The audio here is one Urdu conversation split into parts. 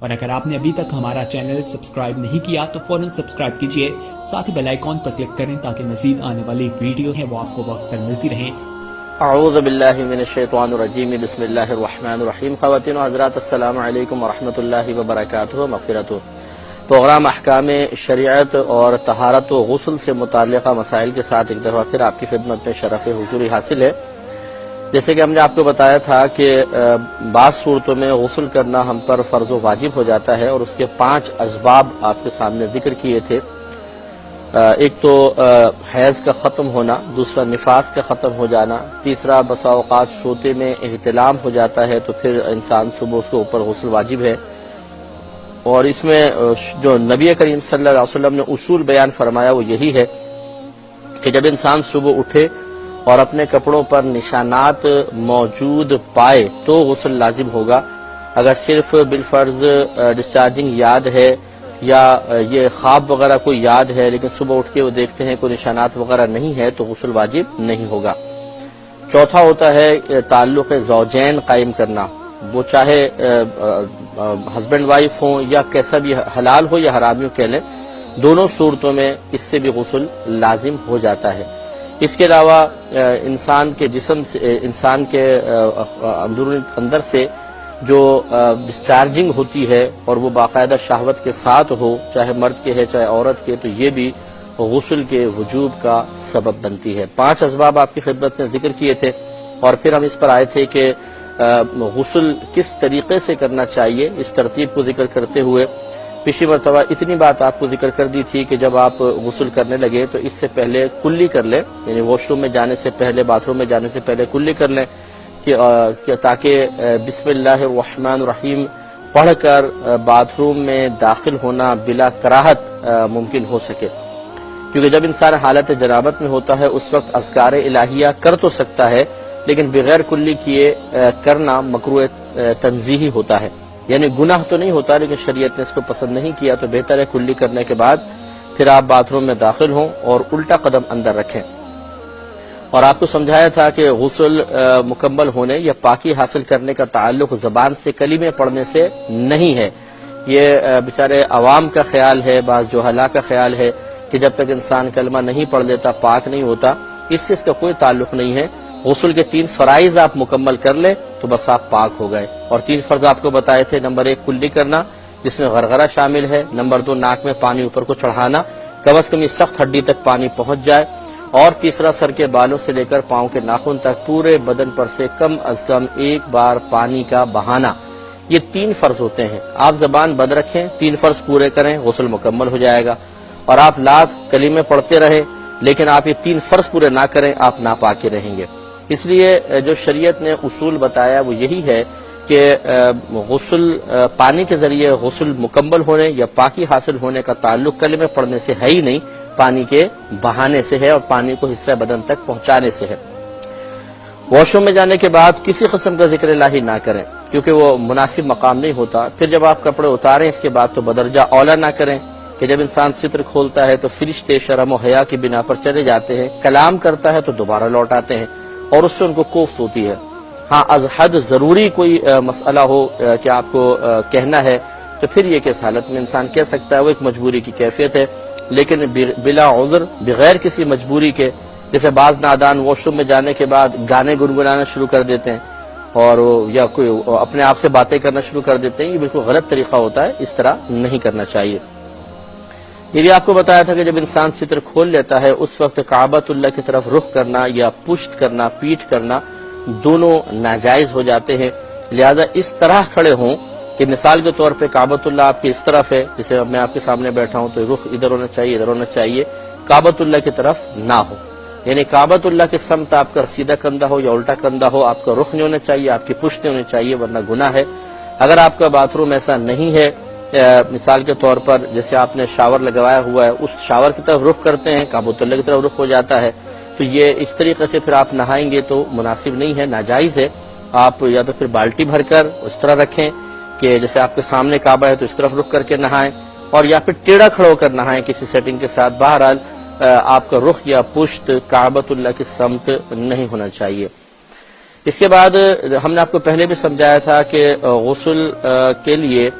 اور اگر آپ نے ابھی تک ہمارا چینل سبسکرائب نہیں کیا تو فوراً سبسکرائب کیجئے، ساتھ ہی بیل آئیکن پر کلک کریں تاکہ مزید آنے والی ویڈیو ہیں وہ آپ کو وقت پر ملتی رہیں۔ اعوذ باللہ من الشیطان الرجیم، بسم اللہ الرحمن الرحیم۔ خواتین و حضرات، السلام علیکم ورحمۃ اللہ وبرکاتہ، مغفرت۔ پروگرام احکام شریعت اور طہارت و غسل سے متعلقہ مسائل کے ساتھ ایک دفعہ پھر آپ کی خدمت میں شرف حضوری حاصل ہے۔ جیسے کہ ہم نے آپ کو بتایا تھا کہ بعض صورتوں میں غسل کرنا ہم پر فرض و واجب ہو جاتا ہے، اور اس کے 5 اسباب آپ کے سامنے ذکر کیے تھے۔ ایک تو حیض کا ختم ہونا، دوسرا نفاس کا ختم ہو جانا، تیسرا بسا اوقات سوتے میں احتلام ہو جاتا ہے تو پھر انسان صبح اس کے اوپر غسل واجب ہے۔ اور اس میں جو نبی کریم صلی اللہ علیہ وسلم نے اصول بیان فرمایا وہ یہی ہے کہ جب انسان صبح اٹھے اور اپنے کپڑوں پر نشانات موجود پائے تو غسل لازم ہوگا۔ اگر صرف بالفرض ڈسچارجنگ یاد ہے یا یہ خواب وغیرہ کوئی یاد ہے لیکن صبح اٹھ کے وہ دیکھتے ہیں کوئی نشانات وغیرہ نہیں ہے تو غسل واجب نہیں ہوگا۔ چوتھا ہوتا ہے تعلق زوجین قائم کرنا، وہ چاہے ہسبینڈ وائف ہوں یا کیسا بھی حلال ہو یا حرامیوں کہہ لیں، دونوں صورتوں میں اس سے بھی غسل لازم ہو جاتا ہے۔ اس کے علاوہ انسان کے جسم سے، انسان کے اندر سے جو ڈسچارجنگ ہوتی ہے اور وہ باقاعدہ شہوت کے ساتھ ہو، چاہے مرد کے ہے چاہے عورت کے، تو یہ بھی غسل کے وجوب کا سبب بنتی ہے۔ 5 اسباب آپ کی خدمت میں ذکر کیے تھے، اور پھر ہم اس پر آئے تھے کہ غسل کس طریقے سے کرنا چاہیے، اس ترتیب کو ذکر کرتے ہوئے پچھلی مرتبہ اتنی بات آپ کو ذکر کر دی تھی کہ جب آپ غسل کرنے لگے تو اس سے پہلے کلی کر لیں، یعنی واش روم میں جانے سے پہلے، باتھ روم میں جانے سے پہلے کلی کر لیں کہ تاکہ بسم اللہ الرحمن الرحیم پڑھ کر باتھ روم میں داخل ہونا بلا کراہت ممکن ہو سکے، کیونکہ جب انسان حالت جنابت میں ہوتا ہے اس وقت اذکار الہیہ کر تو سکتا ہے لیکن بغیر کلی کیے کرنا مکروہ تنزیہی ہوتا ہے، یعنی گناہ تو نہیں ہوتا لیکن شریعت نے اس کو پسند نہیں کیا، تو بہتر ہے کلی کرنے کے بعد پھر آپ باتھ روم میں داخل ہوں اور الٹا قدم اندر رکھیں۔ اور آپ کو سمجھایا تھا کہ غسل مکمل ہونے یا پاکی حاصل کرنے کا تعلق زبان سے کلمے پڑھنے سے نہیں ہے۔ یہ بیچارے عوام کا خیال ہے، بعض جہلاء کا خیال ہے کہ جب تک انسان کلمہ نہیں پڑھ لیتا پاک نہیں ہوتا، اس سے اس کا کوئی تعلق نہیں ہے۔ غسل کے 3 فرائض آپ مکمل کر لیں تو بس آپ پاک ہو گئے، اور 3 فرض آپ کو بتائے تھے۔ نمبر 1 کلی کرنا جس میں غرغرہ شامل ہے، نمبر 2 ناک میں پانی اوپر کو چڑھانا، کم از کم یہ سخت ہڈی تک پانی پہنچ جائے، اور تیسرا سر کے بالوں سے لے کر پاؤں کے ناخن تک پورے بدن پر سے کم از کم 1 بار پانی کا بہانا۔ یہ 3 فرض ہوتے ہیں، آپ زبان بند رکھیں، 3 فرض پورے کریں، غسل مکمل ہو جائے گا۔ اور آپ لاکھ کلمے پڑھتے رہیں لیکن آپ یہ 3 فرض پورے نہ کریں، آپ ناپاک رہیں گے۔ اس لیے جو شریعت نے اصول بتایا وہ یہی ہے کہ غسل پانی کے ذریعے غسل مکمل ہونے یا پاکی حاصل ہونے کا تعلق کلمے پڑھنے سے ہے ہی نہیں، پانی کے بہانے سے ہے اور پانی کو حصہ بدن تک پہنچانے سے ہے۔ واش روم میں جانے کے بعد کسی قسم کا ذکر الہی نہ کریں کیونکہ وہ مناسب مقام نہیں ہوتا۔ پھر جب آپ کپڑے اتاریں اس کے بعد تو بدرجہ اولا نہ کریں کہ جب انسان ستر کھولتا ہے تو فرشتے شرم و حیا کی بنا پر چلے جاتے ہیں، کلام کرتا ہے تو دوبارہ لوٹ آتے ہیں اور اس سے ان کو کوفت ہوتی ہے۔ ہاں از حد ضروری کوئی مسئلہ ہو کہ آپ کو کہنا ہے تو پھر یہ کس حالت میں انسان کہہ سکتا ہے، وہ ایک مجبوری کی کیفیت ہے، لیکن بلا عذر بغیر کسی مجبوری کے، جیسے بعض نادان واش روم میں جانے کے بعد گانے گنگنانا شروع کر دیتے ہیں اور یا کوئی اپنے آپ سے باتیں کرنا شروع کر دیتے ہیں، یہ بالکل غلط طریقہ ہوتا ہے، اس طرح نہیں کرنا چاہیے۔ یہ بھی آپ کو بتایا تھا کہ جب انسان ستر کھول لیتا ہے اس وقت کعبۃ اللہ کی طرف رخ کرنا یا پشت کرنا، پیٹھ کرنا، دونوں ناجائز ہو جاتے ہیں، لہذا اس طرح کھڑے ہوں کہ مثال کے طور پہ کعبۃ اللہ آپ کی اس طرف ہے، جیسے میں آپ کے سامنے بیٹھا ہوں تو رخ ادھر ہونا چاہیے، ادھر ہونا چاہیے، کعبۃ اللہ کی طرف نہ ہو، یعنی کعبۃ اللہ کے سمت آپ کا سیدھا کندھا ہو یا الٹا کندھا ہو، آپ کا رخ نہیں ہونا چاہیے، آپ کی پشت نہیں ہونی چاہیے ورنہ گناہ ہے۔ اگر آپ کا باتھ روم ایسا نہیں ہے، مثال کے طور پر جیسے آپ نے شاور لگوایا ہوا ہے، اس شاور کی طرف رخ کرتے ہیں، کعبۃ اللہ کی طرف رخ ہو جاتا ہے، تو یہ اس طریقے سے پھر آپ نہائیں گے تو مناسب نہیں ہے، ناجائز ہے۔ آپ یا تو پھر بالٹی بھر کر اس طرح رکھیں کہ جیسے آپ کے سامنے کعبہ ہے تو اس طرف رخ کر کے نہائیں، اور یا پھر ٹیڑھا کھڑا ہو کر نہائیں کسی سیٹنگ کے ساتھ۔ بہرحال آپ کا رخ یا پشت کعبۃ اللہ کی سمت نہیں ہونا چاہیے۔ اس کے بعد ہم نے آپ کو پہلے بھی سمجھایا تھا کہ غسل کے لیے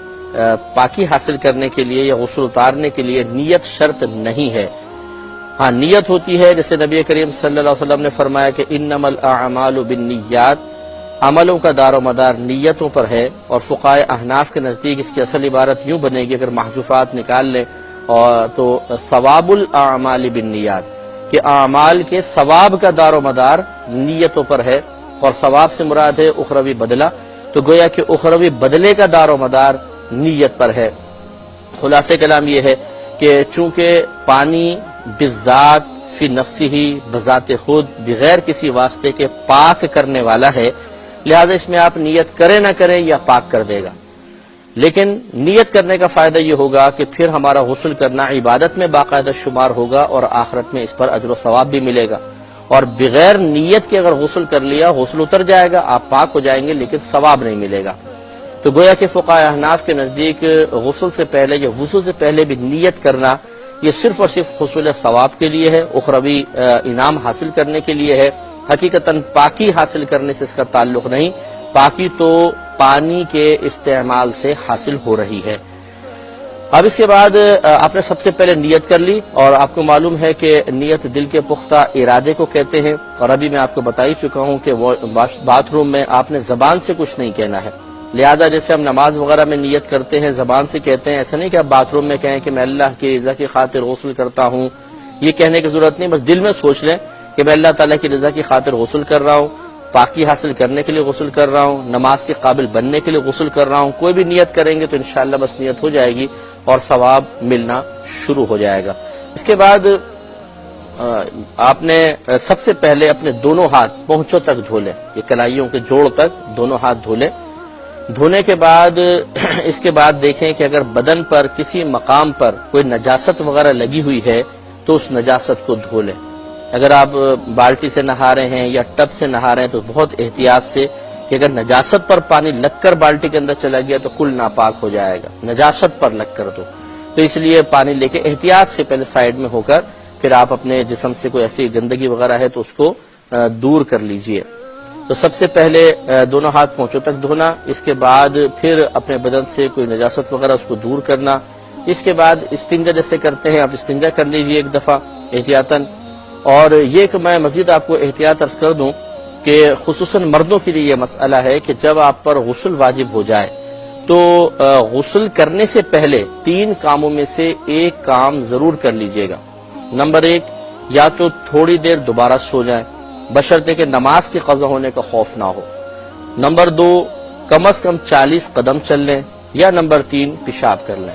پاکی حاصل کرنے کے لیے یا غسل اتارنے کے لیے نیت شرط نہیں ہے۔ ہاں نیت ہوتی ہے، جیسے نبی کریم صلی اللہ علیہ وسلم نے فرمایا کہ انما الاعمال بالنیات، عملوں کا دار و مدار نیتوں پر ہے، اور فقہائے احناف کے نزدیک اس کی اصل عبارت یوں بنے گی اگر محذوفات نکال لیں اور تو ثواب الاعمال بالنیات، کہ اعمال کے ثواب کا دار و مدار نیتوں پر ہے، اور ثواب سے مراد ہے اخروی بدلہ، تو گویا کہ اخروی بدلے کا دار و مدار نیت پر ہے۔ خلاصہ کلام یہ ہے کہ چونکہ پانی بالذات فی نفسہ، بذات خود، بغیر کسی واسطے کے پاک کرنے والا ہے، لہذا اس میں آپ نیت کریں نہ کریں یا پاک کر دے گا۔ لیکن نیت کرنے کا فائدہ یہ ہوگا کہ پھر ہمارا غسل کرنا عبادت میں باقاعدہ شمار ہوگا اور آخرت میں اس پر اجر و ثواب بھی ملے گا، اور بغیر نیت کے اگر غسل کر لیا غسل اتر جائے گا، آپ پاک ہو جائیں گے لیکن ثواب نہیں ملے گا۔ تو گویا کہ فقہاء احناف کے نزدیک غسل سے پہلے یا وضو سے پہلے بھی نیت کرنا یہ صرف اور صرف حصول ثواب کے لیے ہے، اخروی انعام حاصل کرنے کے لیے ہے، حقیقتاً پاکی حاصل کرنے سے اس کا تعلق نہیں، پاکی تو پانی کے استعمال سے حاصل ہو رہی ہے۔ اب اس کے بعد آپ نے سب سے پہلے نیت کر لی، اور آپ کو معلوم ہے کہ نیت دل کے پختہ ارادے کو کہتے ہیں، اور ابھی میں آپ کو بتا ہی چکا ہوں کہ باتھ روم میں آپ نے زبان سے کچھ نہیں کہنا ہے، لہذا جیسے ہم نماز وغیرہ میں نیت کرتے ہیں زبان سے کہتے ہیں، ایسا نہیں کہ آپ باتھ روم میں کہیں کہ میں اللہ کی رضا کی خاطر غسل کرتا ہوں، یہ کہنے کی ضرورت نہیں، بس دل میں سوچ لیں کہ میں اللہ تعالیٰ کی رضا کی خاطر غسل کر رہا ہوں، پاکی حاصل کرنے کے لیے غسل کر رہا ہوں، نماز کے قابل بننے کے لیے غسل کر رہا ہوں۔ کوئی بھی نیت کریں گے تو انشاءاللہ بس نیت ہو جائے گی اور ثواب ملنا شروع ہو جائے گا۔ اس کے بعد آپ نے سب سے پہلے اپنے دونوں ہاتھ پونچھوں تک دھو لیں، یہ کلائیوں کے جوڑ تک دونوں ہاتھ دھو لیں۔ دھونے کے بعد اس کے بعد دیکھیں کہ اگر بدن پر کسی مقام پر کوئی نجاست وغیرہ لگی ہوئی ہے تو اس نجاست کو دھو لیں۔ اگر آپ بالٹی سے نہا رہے ہیں یا ٹب سے نہا رہے ہیں تو بہت احتیاط سے، کہ اگر نجاست پر پانی لگ کر بالٹی کے اندر چلا گیا تو کل ناپاک ہو جائے گا، نجاست پر لگ کر تو اس لیے پانی لے کے احتیاط سے پہلے سائیڈ میں ہو کر پھر آپ اپنے جسم سے کوئی ایسی گندگی وغیرہ ہے تو اس کو دور کر لیجئے۔ تو سب سے پہلے دونوں ہاتھ پونچھوں تک دھونا، اس کے بعد پھر اپنے بدن سے کوئی نجاست وغیرہ اس کو دور کرنا، اس کے بعد استنجا جیسے کرتے ہیں آپ استنجا کر لیجئے ایک دفعہ احتیاطاً۔ اور یہ کہ میں مزید آپ کو احتیاط عرض کر دوں کہ خصوصاً مردوں کے لیے یہ مسئلہ ہے کہ جب آپ پر غسل واجب ہو جائے تو غسل کرنے سے پہلے 3 کاموں میں سے ایک کام ضرور کر لیجئے گا۔ نمبر 1، یا تو تھوڑی دیر دوبارہ سو جائیں بشرطے کہ نماز کے قضا ہونے کا خوف نہ ہو۔ نمبر 2، کم از کم 40 قدم چل لیں، یا نمبر 3، پیشاب کر لیں۔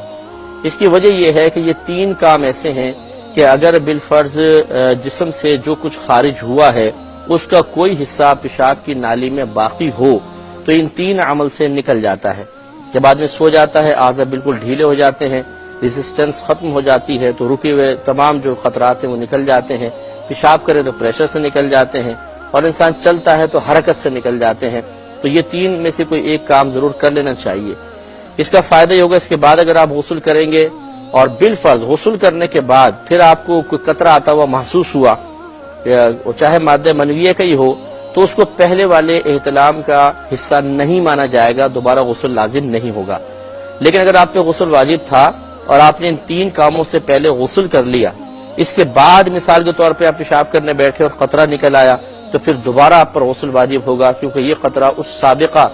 اس کی وجہ یہ ہے کہ یہ 3 کام ایسے ہیں کہ اگر بالفرض جسم سے جو کچھ خارج ہوا ہے اس کا کوئی حصہ پیشاب کی نالی میں باقی ہو تو ان 3 عمل سے نکل جاتا ہے۔ جب آدمی سو جاتا ہے اعضاء بالکل ڈھیلے ہو جاتے ہیں، ریزسٹنس ختم ہو جاتی ہے، تو رکے ہوئے تمام جو خطرات ہیں وہ نکل جاتے ہیں، پیشاب کرے تو پریشر سے نکل جاتے ہیں، اور انسان چلتا ہے تو حرکت سے نکل جاتے ہیں۔ تو یہ 3 میں سے کوئی ایک کام ضرور کر لینا چاہیے۔ اس کا فائدہ یہ ہوگا اس کے بعد اگر آپ غسل کریں گے اور بالفرض غسل کرنے کے بعد پھر آپ کو کوئی قطرہ آتا ہوا محسوس ہوا، چاہے مادہ منویہ کا ہی ہو، تو اس کو پہلے والے احتلام کا حصہ نہیں مانا جائے گا، دوبارہ غسل لازم نہیں ہوگا۔ لیکن اگر آپ پہ غسل واجب تھا اور آپ نے ان 3 کاموں سے پہلے غسل کر لیا، اس کے بعد مثال کے طور پہ آپ پیشاب کرنے بیٹھے اور قطرہ نکل آیا تو پھر دوبارہ آپ پر غسل واجب ہوگا، کیونکہ یہ قطرہ اس سابقہ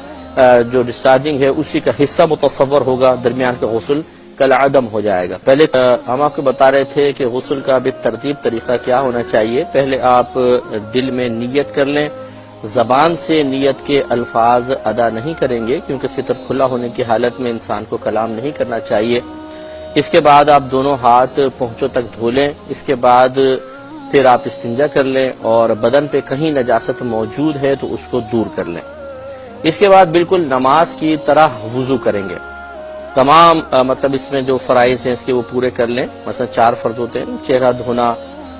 جو ڈسچارجنگ ہے اسی کا حصہ متصور ہوگا، درمیان کا غسل کالعدم ہو جائے گا۔ پہلے ہم آپ کو بتا رہے تھے کہ غسل کا بالترتیب طریقہ کیا ہونا چاہیے۔ پہلے آپ دل میں نیت کر لیں، زبان سے نیت کے الفاظ ادا نہیں کریں گے کیونکہ ستر کھلا ہونے کی حالت میں انسان کو کلام نہیں کرنا چاہیے۔ اس کے بعد آپ دونوں ہاتھ پونچھوں تک دھو لیں، اس کے بعد پھر آپ استنجا کر لیں اور بدن پہ کہیں نجاست موجود ہے تو اس کو دور کر لیں۔ اس کے بعد بالکل نماز کی طرح وضو کریں گے، تمام مطلب اس میں جو فرائض ہیں اس کے وہ پورے کر لیں۔ مثلا 4 فرض ہوتے ہیں، چہرہ دھونا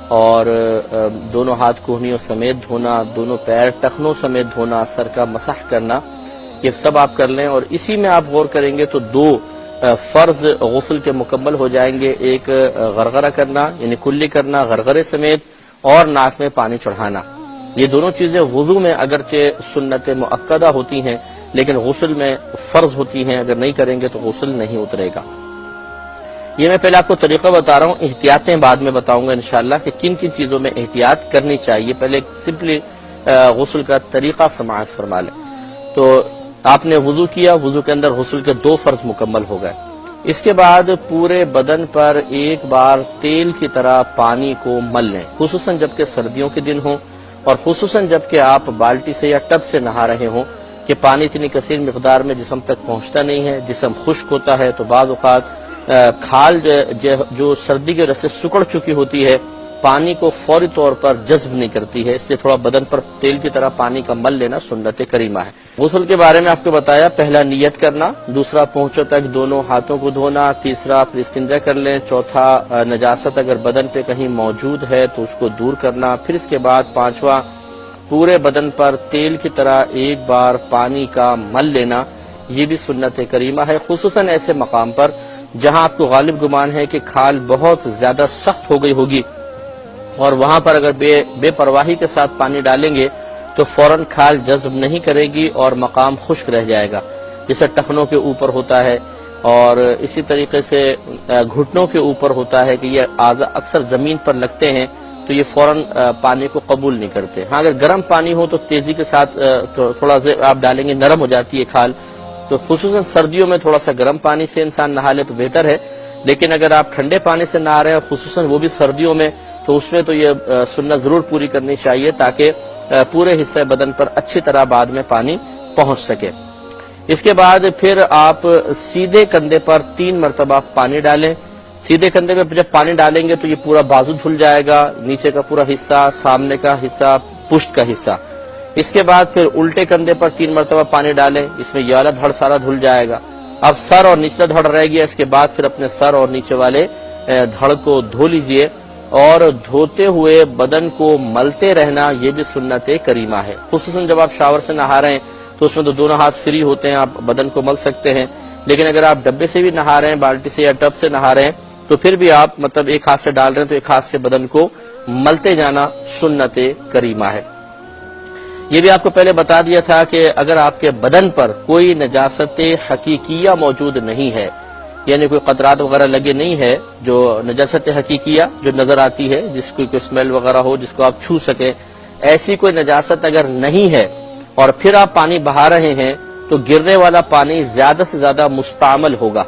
اور دونوں ہاتھ کوہنیوں سمیت دھونا، دونوں پیر ٹخنوں سمیت دھونا، سر کا مسح کرنا، یہ سب آپ کر لیں۔ اور اسی میں آپ غور کریں گے تو 2 فرض غسل کے مکمل ہو جائیں گے، ایک غرغرہ کرنا یعنی کلی کرنا غرغرے سمیت، اور ناک میں پانی چڑھانا۔ یہ دونوں چیزیں وضو میں اگرچہ سنت مؤکدہ ہوتی ہیں لیکن غسل میں فرض ہوتی ہیں، اگر نہیں کریں گے تو غسل نہیں اترے گا۔ یہ میں پہلے آپ کو طریقہ بتا رہا ہوں، احتیاطیں بعد میں بتاؤں گا انشاءاللہ کہ کن کن چیزوں میں احتیاط کرنی چاہیے۔ پہلے سمپلی غسل کا طریقہ سماعت فرما لیں۔ تو آپ نے وضو کیا، وضو کے اندر غسل کے 2 فرض مکمل ہو گئے۔ اس کے بعد پورے بدن پر ایک بار تیل کی طرح پانی کو مل لیں، خصوصاً جب کہ سردیوں کے دن ہوں، اور خصوصاً جب کہ آپ بالٹی سے یا ٹب سے نہا رہے ہوں کہ پانی اتنی کثیر مقدار میں جسم تک پہنچتا نہیں ہے، جسم خشک ہوتا ہے، تو بعض اوقات کھال جو سردی کی وجہ سے سکڑ چکی ہوتی ہے پانی کو فوری طور پر جذب نہیں کرتی ہے، اس لیے تھوڑا بدن پر تیل کی طرح پانی کا مل لینا سنت کریمہ ہے۔ غسل کے بارے میں آپ کو بتایا، پہلا نیت کرنا، دوسرا پہنچوں تک دونوں ہاتھوں کو دھونا، تیسرا پھر استنجا کر لیں، چوتھا نجاست اگر بدن پہ کہیں موجود ہے تو اس کو دور کرنا، پھر اس کے بعد پانچواں پورے بدن پر تیل کی طرح ایک بار پانی کا مل لینا، یہ بھی سنت کریمہ ہے، خصوصاً ایسے مقام پر جہاں آپ کو غالب گمان ہے کہ کھال بہت زیادہ سخت ہو گئی ہوگی، اور وہاں پر اگر بے پرواہی کے ساتھ پانی ڈالیں گے تو فوراً کھال جذب نہیں کرے گی اور مقام خشک رہ جائے گا، جیسے ٹخنوں کے اوپر ہوتا ہے، اور اسی طریقے سے گھٹنوں کے اوپر ہوتا ہے کہ یہ اعضاء اکثر زمین پر لگتے ہیں تو یہ فوراً پانی کو قبول نہیں کرتے۔ ہاں اگر گرم پانی ہو تو تیزی کے ساتھ تھوڑا سا آپ ڈالیں گے، نرم ہو جاتی ہے کھال، تو خصوصاً سردیوں میں تھوڑا سا گرم پانی سے انسان نہا لے تو بہتر ہے، لیکن اگر آپ ٹھنڈے پانی سے نہا رہے ہیں خصوصاً وہ بھی سردیوں میں، تو اس میں تو یہ سنت ضرور پوری کرنی چاہیے تاکہ پورے حصے بدن پر اچھی طرح بعد میں پانی پہنچ سکے۔ اس کے بعد پھر آپ سیدھے کندھے پر 3 مرتبہ پانی ڈالیں۔ سیدھے کندھے پہ جب پانی ڈالیں گے تو یہ پورا بازو دھل جائے گا، نیچے کا پورا حصہ، سامنے کا حصہ، پشت کا حصہ۔ اس کے بعد پھر الٹے کندھے پر 3 مرتبہ پانی ڈالیں، اس میں یہ والا دھڑ سارا دھل جائے گا۔ اب سر اور نچلا دھڑ رہ گیا، اس کے بعد پھر اپنے سر اور نیچے والے دھڑ کو دھو لیجئے، اور دھوتے ہوئے بدن کو ملتے رہنا، یہ بھی سنت کریمہ ہے۔ خصوصاً جب آپ شاور سے نہا رہے ہیں تو اس میں تو دونوں ہاتھ فری ہوتے ہیں، آپ بدن کو مل سکتے ہیں، لیکن اگر آپ ڈبے سے بھی نہا رہے ہیں، بالٹی سے یا ٹب سے نہا رہے ہیں تو پھر بھی آپ مطلب ایک ہاتھ سے ڈال رہے ہیں تو ایک ہاتھ سے بدن کو ملتے جانا سنت کریمہ ہے۔ یہ بھی آپ کو پہلے بتا دیا تھا کہ اگر آپ کے بدن پر کوئی نجاست حقیقیہ موجود نہیں ہے، یعنی کوئی قطرات وغیرہ لگے نہیں ہے، جو نجاست حقیقیہ جو نظر آتی ہے، جس کی کوئی اسمیل وغیرہ ہو، جس کو آپ چھو سکیں، ایسی کوئی نجاست اگر نہیں ہے اور پھر آپ پانی بہا رہے ہیں تو گرنے والا پانی زیادہ سے زیادہ مستعمل ہوگا۔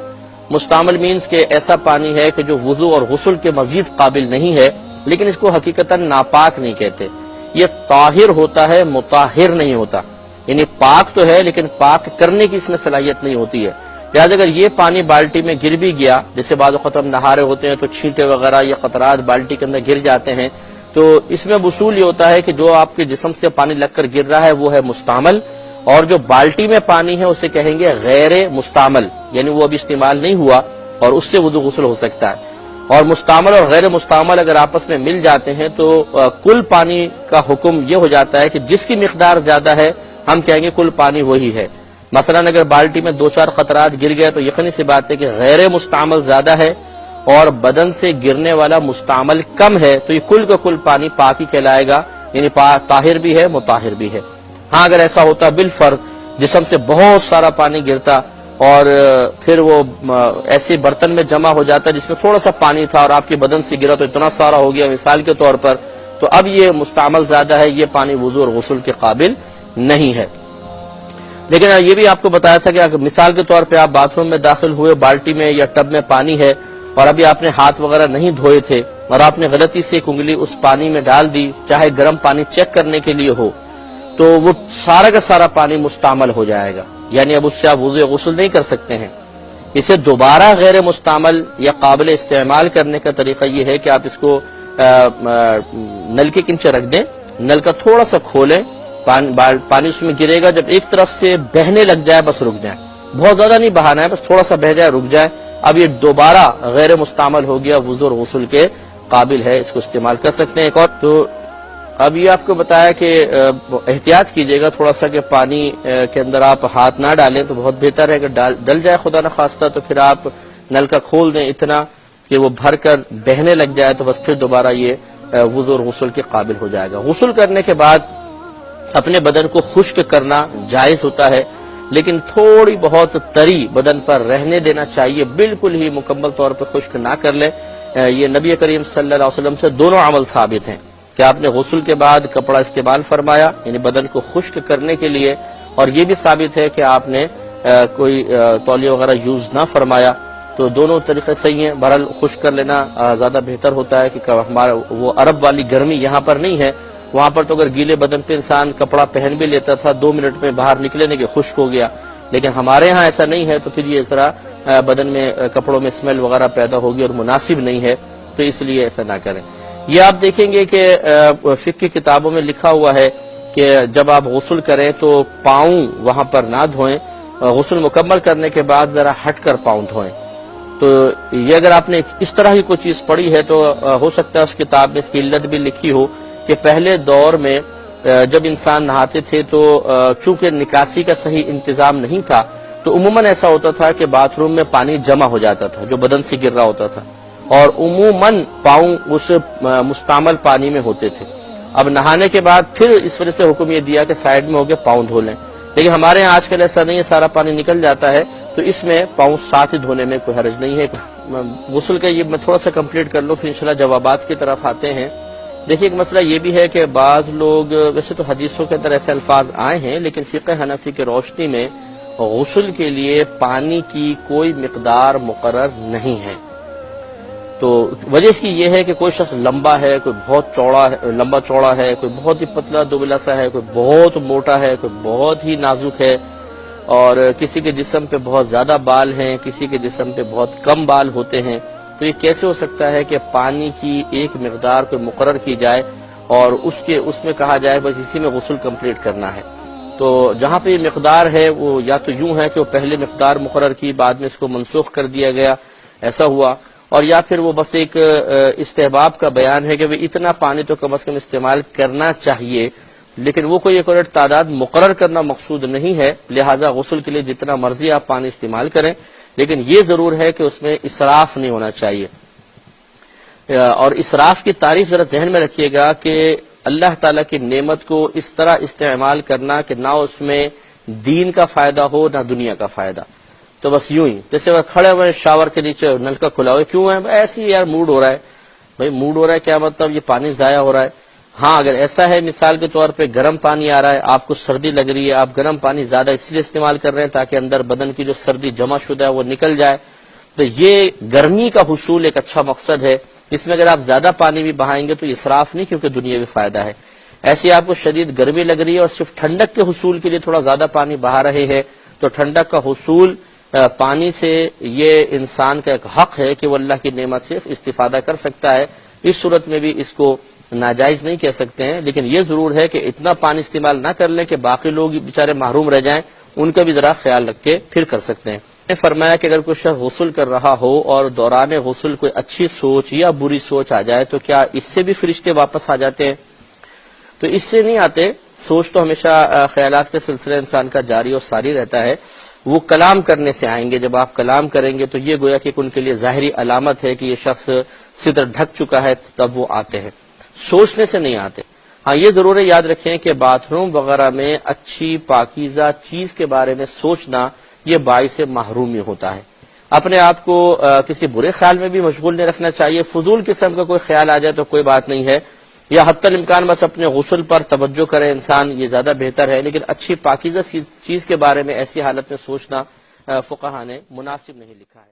مستعمل مینز کہ ایسا پانی ہے کہ جو وضو اور غسل کے مزید قابل نہیں ہے، لیکن اس کو حقیقتاً ناپاک نہیں کہتے، یہ طاہر ہوتا ہے، مطہر نہیں ہوتا، یعنی پاک تو ہے لیکن پاک کرنے کی اس میں صلاحیت نہیں ہوتی ہے۔ لہٰذا اگر یہ پانی بالٹی میں گر بھی گیا، جیسے بعض وقت ہم نہا رہے ہوتے ہیں تو چھینٹے وغیرہ یا قطرات بالٹی کے اندر گر جاتے ہیں، تو اس میں وصول یہ ہوتا ہے کہ جو آپ کے جسم سے پانی لگ کر گر رہا ہے وہ ہے مستعمل، اور جو بالٹی میں پانی ہے اسے کہیں گے غیر مستعمل، یعنی وہ ابھی استعمال نہیں ہوا اور اس سے وضو غسل ہو سکتا ہے۔ اور مستعمل اور غیر مستعمل اگر آپس میں مل جاتے ہیں تو کل پانی کا حکم یہ ہو جاتا ہے کہ جس کی مقدار زیادہ ہے ہم کہیں گے کل پانی وہی ہے۔ مثلا اگر بالٹی میں 2-4 قطرات گر گئے تو یقینی سی بات ہے کہ غیر مستعمل زیادہ ہے اور بدن سے گرنے والا مستعمل کم ہے، تو یہ کل کا کل پانی پاک ہی کہلائے گا، یعنی طاہر بھی ہے، مطہر بھی ہے۔ ہاں اگر ایسا ہوتا بالفرض جسم سے بہت سارا پانی گرتا اور پھر وہ ایسے برتن میں جمع ہو جاتا جس میں تھوڑا سا پانی تھا اور آپ کے بدن سے گرا تو اتنا سارا ہو گیا مثال کے طور پر، تو اب یہ مستعمل زیادہ ہے، یہ پانی وضو اور غسل کے قابل نہیں ہے۔ لیکن یہ بھی آپ کو بتایا تھا کہ اگر مثال کے طور پہ آپ باتھ روم میں داخل ہوئے، بالٹی میں یا ٹب میں پانی ہے اور ابھی آپ نے ہاتھ وغیرہ نہیں دھوئے تھے اور آپ نے غلطی سے ایک انگلی اس پانی میں ڈال دی، چاہے گرم پانی چیک کرنے کے لیے ہو، تو وہ سارا کا سارا پانی مستعمل ہو جائے گا، یعنی اب اس سے آپ وضو غسل نہیں کر سکتے ہیں۔ اسے دوبارہ غیر مستعمل یا قابل استعمال کرنے کا طریقہ یہ ہے کہ آپ اس کو نل کے کنچے رکھ دیں، نل کا تھوڑا سا کھولیں، پانی اس میں گرے گا، جب ایک طرف سے بہنے لگ جائے بس رک جائیں، بہت زیادہ نہیں بہانا ہے، بس تھوڑا سا بہ جائے رک جائے، اب یہ دوبارہ غیر مستعمل ہو گیا، وضو اور غسل کے قابل ہے، اس کو استعمال کر سکتے ہیں۔ ایک اور تو اب یہ آپ کو بتایا کہ احتیاط کیجئے گا تھوڑا سا کہ پانی کے اندر آپ ہاتھ نہ ڈالیں تو بہت بہتر ہے، اگر ڈل جائے خدا نہ خواستہ تو پھر آپ نل کا کھول دیں اتنا کہ وہ بھر کر بہنے لگ جائے، تو بس پھر دوبارہ یہ وضو اور غسل کے قابل ہو جائے گا۔ غسل کرنے کے بعد اپنے بدن کو خشک کرنا جائز ہوتا ہے، لیکن تھوڑی بہت تری بدن پر رہنے دینا چاہیے، بالکل ہی مکمل طور پر خشک نہ کر لیں۔ یہ نبی کریم صلی اللہ علیہ وسلم سے دونوں عمل ثابت ہیں کہ آپ نے غسل کے بعد کپڑا استعمال فرمایا یعنی بدن کو خشک کرنے کے لیے، اور یہ بھی ثابت ہے کہ آپ نے کوئی تولیہ وغیرہ یوز نہ فرمایا۔ تو دونوں طریقے صحیح ہیں۔ بہرحال خشک کر لینا زیادہ بہتر ہوتا ہے کہ ہمارا وہ عرب والی گرمی یہاں پر نہیں ہے، وہاں پر تو اگر گیلے بدن پہ انسان کپڑا پہن بھی لیتا تھا 2 منٹ میں باہر نکلنے کے خشک ہو گیا، لیکن ہمارے ہاں ایسا نہیں ہے، تو پھر یہ ذرا بدن میں کپڑوں میں اسمیل وغیرہ پیدا ہوگی اور مناسب نہیں ہے، تو اس لیے ایسا نہ کریں۔ یہ آپ دیکھیں گے کہ فقہ کی کتابوں میں لکھا ہوا ہے کہ جب آپ غسل کریں تو پاؤں وہاں پر نہ دھوئیں، غسل مکمل کرنے کے بعد ذرا ہٹ کر پاؤں دھوئیں۔ تو یہ اگر آپ نے اس طرح ہی کوئی چیز پڑھی ہے تو ہو سکتا ہے اس کتاب میں اس کی علت بھی لکھی ہو کہ پہلے دور میں جب انسان نہاتے تھے تو چونکہ نکاسی کا صحیح انتظام نہیں تھا تو عموماً ایسا ہوتا تھا کہ باتھ روم میں پانی جمع ہو جاتا تھا جو بدن سے گر رہا ہوتا تھا، اور عموماً پاؤں اس مستعمل پانی میں ہوتے تھے۔ اب نہانے کے بعد پھر اس وجہ سے حکم یہ دیا کہ سائیڈ میں ہو کے پاؤں دھو لیں، لیکن ہمارے یہاں آج کل ایسا نہیں ہے، سارا پانی نکل جاتا ہے، تو اس میں پاؤں ساتھ ہی دھونے میں کوئی حرج نہیں ہے۔ غسل کا یہ میں تھوڑا سا کمپلیٹ کر لوں، پھر انشاءاللہ جوابات کی طرف آتے ہیں۔ دیکھیے ایک مسئلہ یہ بھی ہے کہ بعض لوگ، ویسے تو حدیثوں کے اندر ایسے الفاظ آئے ہیں، لیکن فقہ حنفی کی روشنی میں غسل کے لیے پانی کی کوئی مقدار مقرر نہیں ہے۔ تو وجہ اس کی یہ ہے کہ کوئی شخص لمبا ہے، کوئی بہت چوڑا ہے، لمبا چوڑا ہے، کوئی بہت ہی پتلا دبلا سا ہے، کوئی بہت موٹا ہے، کوئی بہت ہی نازک ہے، اور کسی کے جسم پہ بہت زیادہ بال ہیں، کسی کے جسم پہ بہت کم بال ہوتے ہیں۔ تو یہ کیسے ہو سکتا ہے کہ پانی کی ایک مقدار کو مقرر کی جائے اور اس میں کہا جائے بس اسی میں غسل کمپلیٹ کرنا ہے؟ تو جہاں پہ یہ مقدار ہے وہ یا تو یوں ہے کہ وہ پہلے مقدار مقرر کی، بعد میں اس کو منسوخ کر دیا گیا، ایسا ہوا، اور یا پھر وہ بس ایک استحباب کا بیان ہے کہ اتنا پانی تو کم از کم استعمال کرنا چاہیے، لیکن وہ کوئی ایک تعداد مقرر کرنا مقصود نہیں ہے، لہٰذا غسل کے لیے جتنا مرضی آپ پانی استعمال کریں، لیکن یہ ضرور ہے کہ اس میں اسراف نہیں ہونا چاہیے۔ اور اسراف کی تعریف ذرا ذہن میں رکھیے گا کہ اللہ تعالیٰ کی نعمت کو اس طرح استعمال کرنا کہ نہ اس میں دین کا فائدہ ہو نہ دنیا کا فائدہ، تو بس یوں ہی جیسے وہ کھڑے ہوئے شاور کے نیچے نل کا کھلا ہوا، کیوں ہے ایسے ہی یار موڈ ہو رہا ہے، بھائی موڈ ہو رہا ہے کیا مطلب یہ پانی ضائع ہو رہا ہے؟ ہاں اگر ایسا ہے مثال کے طور پہ گرم پانی آ رہا ہے، آپ کو سردی لگ رہی ہے، آپ گرم پانی زیادہ اس لیے استعمال کر رہے ہیں تاکہ اندر بدن کی جو سردی جمع شدہ ہے وہ نکل جائے، تو یہ گرمی کا حصول ایک اچھا مقصد ہے، اس میں اگر آپ زیادہ پانی بھی بہائیں گے تو اسراف نہیں، کیونکہ دنیاوی فائدہ ہے۔ ایسی آپ کو شدید گرمی لگ رہی ہے اور صرف ٹھنڈک کے حصول کے لیے تھوڑا زیادہ پانی بہا رہے ہیں، تو ٹھنڈک کا حصول پانی سے یہ انسان کا ایک حق ہے کہ وہ اللہ کی نعمت سے استفادہ کر سکتا ہے، اس صورت میں بھی اس کو ناجائز نہیں کہہ سکتے ہیں، لیکن یہ ضرور ہے کہ اتنا پانی استعمال نہ کر لیں کہ باقی لوگ بیچارے محروم رہ جائیں، ان کا بھی ذرا خیال رکھ کے پھر کر سکتے ہیں۔ نے فرمایا کہ اگر کوئی شخص غسل کر رہا ہو اور دوران غسل کوئی اچھی سوچ یا بری سوچ آ جائے تو کیا اس سے بھی فرشتے واپس آ جاتے ہیں؟ تو اس سے نہیں آتے، سوچ تو ہمیشہ خیالات کا سلسلہ انسان کا جاری اور ساری رہتا ہے، وہ کلام کرنے سے آئیں گے، جب آپ کلام کریں گے تو یہ گویا کہ ان کے لیے ظاہری علامت ہے کہ یہ شخص ستر ڈھک چکا ہے، تب وہ آتے ہیں، سوچنے سے نہیں آتے۔ ہاں یہ ضرور یاد رکھیں کہ باتھ روم وغیرہ میں اچھی پاکیزہ چیز کے بارے میں سوچنا یہ باعث محرومی ہوتا ہے۔ اپنے آپ کو کسی برے خیال میں بھی مشغول نہیں رکھنا چاہیے، فضول قسم کا کوئی خیال آ جائے تو کوئی بات نہیں ہے، یا حتی الامکان بس اپنے غسل پر توجہ کرے انسان، یہ زیادہ بہتر ہے، لیکن اچھی پاکیزہ چیز کے بارے میں ایسی حالت میں سوچنا فقہاء نے مناسب نہیں لکھا ہے۔